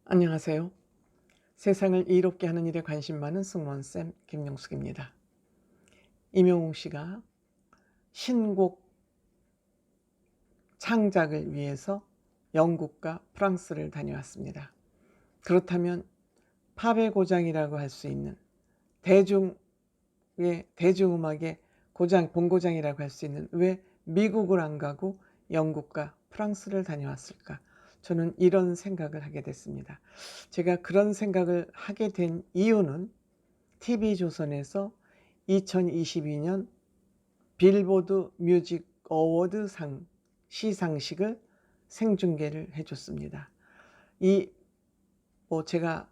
안녕하세요. 세상을 이롭게 하는 일에 관심 많은 승무원쌤 김용숙입니다. 임영웅 씨가 신곡 창작을 위해서 영국과 프랑스를 다녀왔습니다. 그렇다면 팝의 고장이라고 할 수 있는 대중음악의 본고장이라고 할 수 있는 왜 미국을 안 가고 영국과 프랑스를 다녀왔을까? 저는 이런 생각을 하게 됐습니다. 제가 그런 생각을 하게 된 이유는 TV조선에서 2022년 빌보드 뮤직 어워드상 시상식을 생중계를 해줬습니다. 제가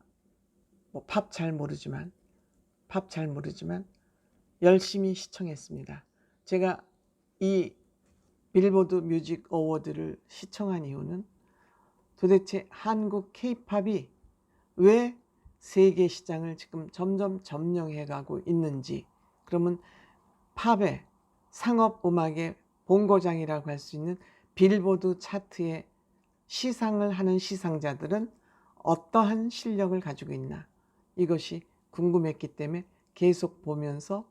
팝 잘 모르지만 열심히 시청했습니다. 제가 이 빌보드 뮤직 어워드를 시청한 이유는 도대체 한국 K-팝이 왜 세계 시장을 지금 점점 점령해 가고 있는지, 그러면 팝의 상업음악의 본고장이라고 할 수 있는 빌보드 차트에 시상을 하는 시상자들은 어떠한 실력을 가지고 있나, 이것이 궁금했기 때문에 계속 보면서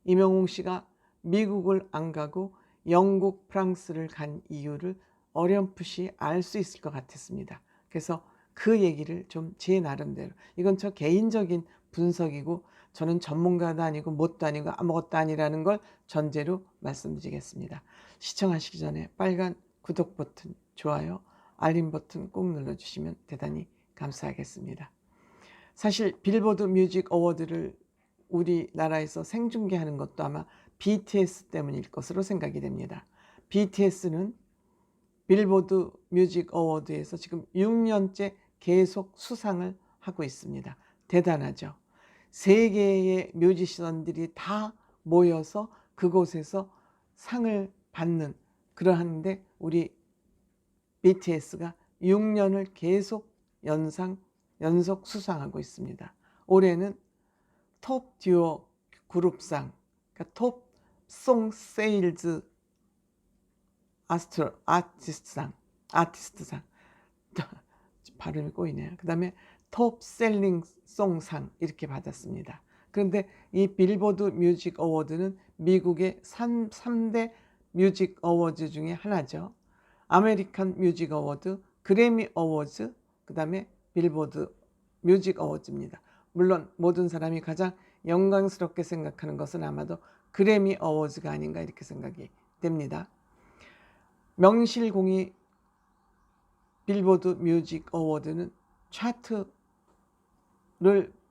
임영웅 씨가 미국을 안 가고 영국, 프랑스를 간 이유를 어렴풋이 알 수 있을 것 같았습니다. 그래서 그 얘기를 좀 제 나름대로, 이건 저 개인적인 분석이고 저는 전문가도 아니고 뭣도 아니고 아무것도 아니라는 걸 전제로 말씀드리겠습니다. 시청하시기 전에 빨간 구독 버튼, 좋아요, 알림 버튼 꼭 눌러주시면 대단히 감사하겠습니다. 사실 빌보드 뮤직 어워드를 우리나라에서 생중계하는 것도 아마 BTS 때문일 것으로 생각이 됩니다. BTS는 빌보드 뮤직 어워드에서 지금 6년째 계속 수상을 하고 있습니다. 대단하죠. 세계의 뮤지션들이 다 모여서 그곳에서 상을 받는, 그러한데 우리 BTS가 6년을 계속 연속 수상하고 있습니다. 올해는 톱 듀오 그룹상, 그러니까 톱 송 세일즈 아티스트상 발음이 꼬이네요. 그 다음에 톱 셀링 송상 이렇게 받았습니다. 그런데 이 빌보드 뮤직 어워드는 미국의 3대 뮤직 어워드 중에 하나죠. 아메리칸 뮤직 어워드, 그래미 어워즈, 그 다음에 빌보드 뮤직 어워즈입니다. 물론 모든 사람이 가장 영광스럽게 생각하는 것은 아마도 그래미 어워즈가 아닌가 이렇게 생각이 됩니다. 명실공히 빌보드 뮤직 어워드는 차트를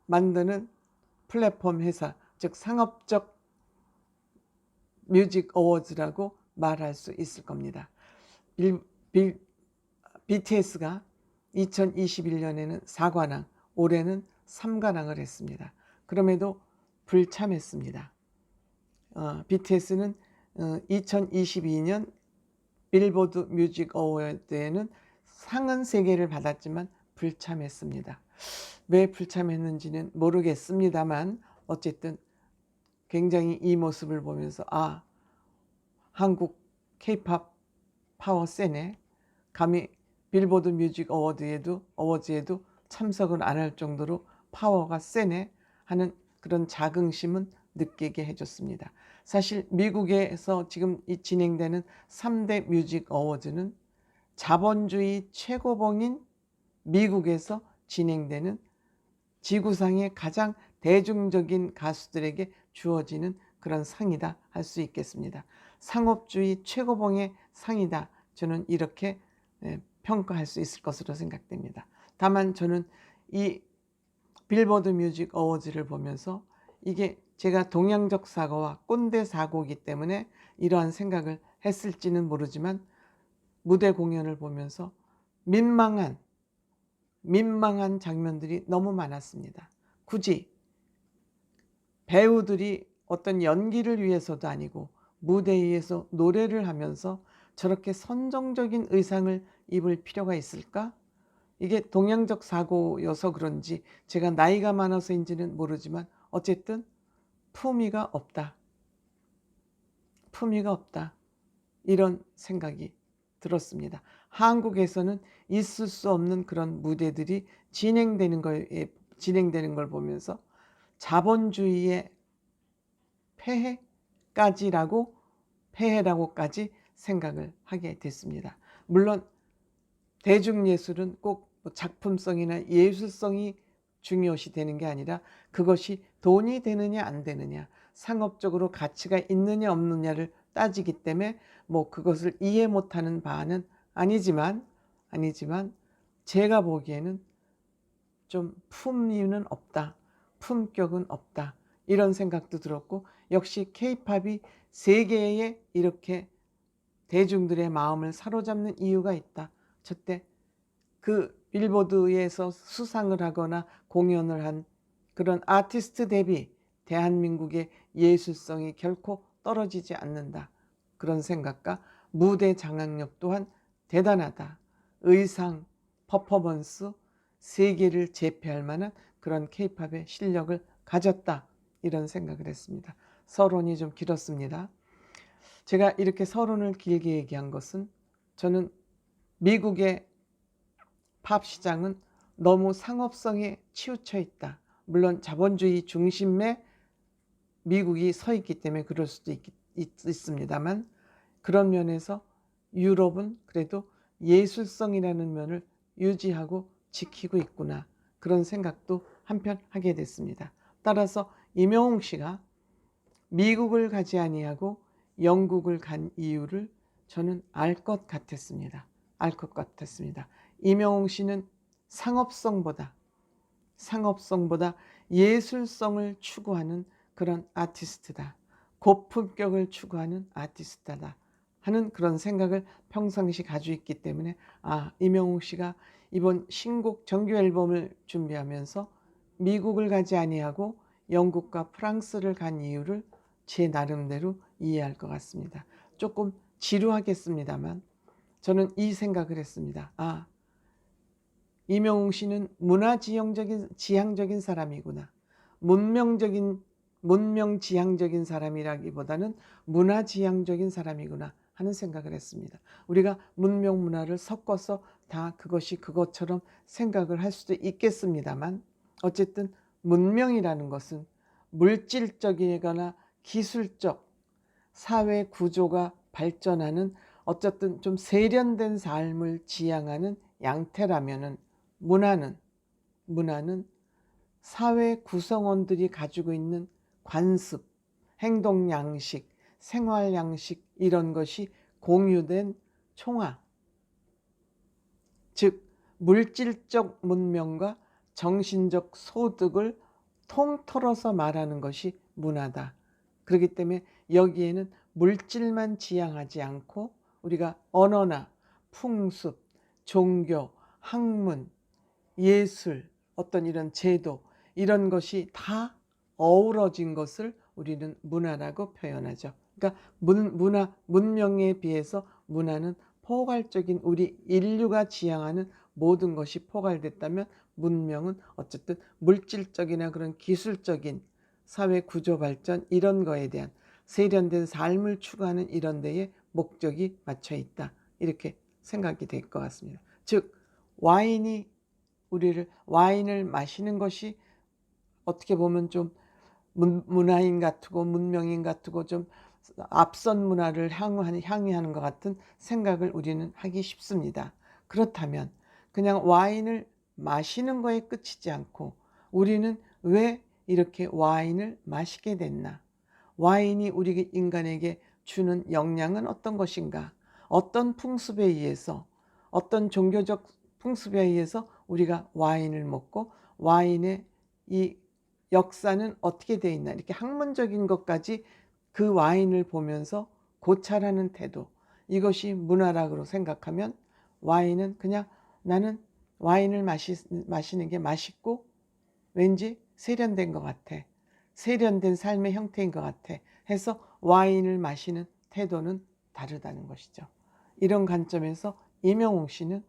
만드는 플랫폼 회사, 즉 상업적 뮤직 어워즈라고 말할 수 있을 겁니다. BTS가 2021년에는 4관왕, 올해는 3관왕을 했습니다. 그럼에도 불참했습니다. BTS는 2022년 빌보드 뮤직 어워드에는 상은 3개를 받았지만 불참했습니다. 왜 불참했는지는 모르겠습니다만 어쨌든 굉장히 이 모습을 보면서 한국 K-팝 파워 세네, 감히 빌보드 뮤직 어워즈에도 참석을 안 할 정도로 파워가 세네 하는 그런 자긍심은 느끼게 해줬습니다. 사실 미국에서 지금 진행되는 3대 뮤직 어워즈는 자본주의 최고봉인 미국에서 진행되는 지구상의 가장 대중적인 가수들에게 주어지는 그런 상이다 할 수 있겠습니다. 상업주의 최고봉의 상이다, 저는 이렇게 평가할 수 있을 것으로 생각됩니다. 다만 저는 이 빌보드 뮤직 어워즈를 보면서 이게 제가 동양적 사고와 꼰대 사고이기 때문에 이러한 생각을 했을지는 모르지만 무대 공연을 보면서 민망한 장면들이 너무 많았습니다. 굳이 배우들이 어떤 연기를 위해서도 아니고 무대 위에서 노래를 하면서 저렇게 선정적인 의상을 입을 필요가 있을까? 이게 동양적 사고여서 그런지 제가 나이가 많아서인지는 모르지만 어쨌든 품위가 없다. 이런 생각이 들었습니다. 한국에서는 있을 수 없는 그런 무대들이 진행되는 걸 보면서 자본주의의 폐해라고까지 생각을 하게 됐습니다. 물론 대중예술은 꼭뭐 작품성이나 예술성이 중요시 되는 게 아니라 그것이 돈이 되느냐 안 되느냐, 상업적으로 가치가 있느냐 없느냐를 따지기 때문에 뭐 그것을 이해 못하는 바는 아니지만 제가 보기에는 좀 품위는 없다, 품격은 없다, 이런 생각도 들었고, 역시 케이팝이 세계에 이렇게 대중들의 마음을 사로잡는 이유가 있다. 저때 그 빌보드에서 수상을 하거나 공연을 한 그런 아티스트 대비 대한민국의 예술성이 결코 떨어지지 않는다, 그런 생각과 무대 장악력 또한 대단하다, 의상, 퍼포먼스, 세계를 제패할 만한 그런 케이팝의 실력을 가졌다, 이런 생각을 했습니다. 서론이 좀 길었습니다. 제가 이렇게 서론을 길게 얘기한 것은, 저는 미국의 팝 시장은 너무 상업성에 치우쳐 있다. 물론 자본주의 중심에 미국이 서 있기 때문에 그럴 수도 있습니다만, 그런 면에서 유럽은 그래도 예술성이라는 면을 유지하고 지키고 있구나, 그런 생각도 한편 하게 됐습니다. 따라서 임영웅 씨가 미국을 가지 아니하고 영국을 간 이유를 저는 알 것 같았습니다. 임영웅 씨는 상업성보다 예술성을 추구하는 그런 아티스트다, 고품격을 추구하는 아티스트다 하는 그런 생각을 평상시 가지고 있기 때문에, 임영웅 씨가 이번 신곡 정규 앨범을 준비하면서 미국을 가지 아니하고 영국과 프랑스를 간 이유를 제 나름대로 이해할 것 같습니다. 조금 지루하겠습니다만 저는 이 생각을 했습니다. 임영웅 씨는 문화지향적인 사람이구나. 문명지향적인 사람이라기보다는 문화지향적인 사람이구나 하는 생각을 했습니다. 우리가 문명 문화를 섞어서 다 그것이 그것처럼 생각을 할 수도 있겠습니다만, 어쨌든 문명이라는 것은 물질적이거나 기술적 사회 구조가 발전하는, 어쨌든 좀 세련된 삶을 지향하는 양태라면은, 문화는 사회 구성원들이 가지고 있는 관습, 행동 양식, 생활 양식, 이런 것이 공유된 총화, 즉 물질적 문명과 정신적 소득을 통틀어서 말하는 것이 문화다. 그렇기 때문에 여기에는 물질만 지향하지 않고 우리가 언어나 풍습, 종교, 학문, 예술, 어떤 이런 제도, 이런 것이 다 어우러진 것을 우리는 문화라고 표현하죠. 그러니까 문명에 비해서 문화는 포괄적인, 우리 인류가 지향하는 모든 것이 포괄됐다면, 문명은 어쨌든 물질적이나 그런 기술적인 사회 구조 발전, 이런 거에 대한 세련된 삶을 추구하는 이런 데에 목적이 맞춰 있다, 이렇게 생각이 될 것 같습니다. 즉 와인을 마시는 것이 어떻게 보면 좀 문화인 같고 문명인 같고 좀 앞선 문화를 향유하는 것 같은 생각을 우리는 하기 쉽습니다. 그렇다면 그냥 와인을 마시는 거에 그치지 않고 우리는 왜 이렇게 와인을 마시게 됐나? 와인이 우리 인간에게 주는 영향은 어떤 것인가? 어떤 풍습에 의해서, 어떤 종교적 풍습에 의해서 우리가 와인을 먹고, 와인의 이 역사는 어떻게 되어 있나, 이렇게 학문적인 것까지 그 와인을 보면서 고찰하는 태도, 이것이 문화라고 생각하면, 와인은 그냥 나는 와인을 마시는 게 맛있고 왠지 세련된 것 같아, 세련된 삶의 형태인 것 같아 해서 와인을 마시는 태도는 다르다는 것이죠. 이런 관점에서 임영웅 씨는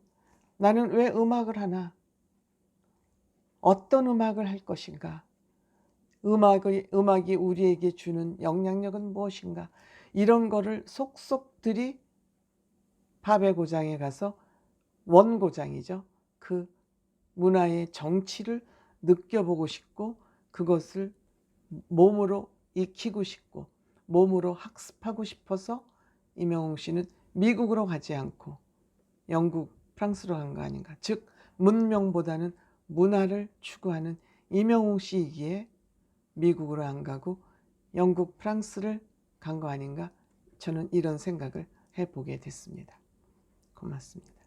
나는 왜 음악을 하나? 어떤 음악을 할 것인가? 음악이 우리에게 주는 영향력은 무엇인가? 이런 거를 속속들이 팝의 고장에 가서, 원고장이죠, 그 문화의 정치를 느껴보고 싶고 그것을 몸으로 익히고 싶고 몸으로 학습하고 싶어서 임영웅 씨는 미국으로 가지 않고 영국, 프랑스로 간 거 아닌가. 즉 문명보다는 문화를 추구하는 임영웅 씨이기에 미국으로 안 가고 영국, 프랑스를 간 거 아닌가. 저는 이런 생각을 해보게 됐습니다. 고맙습니다.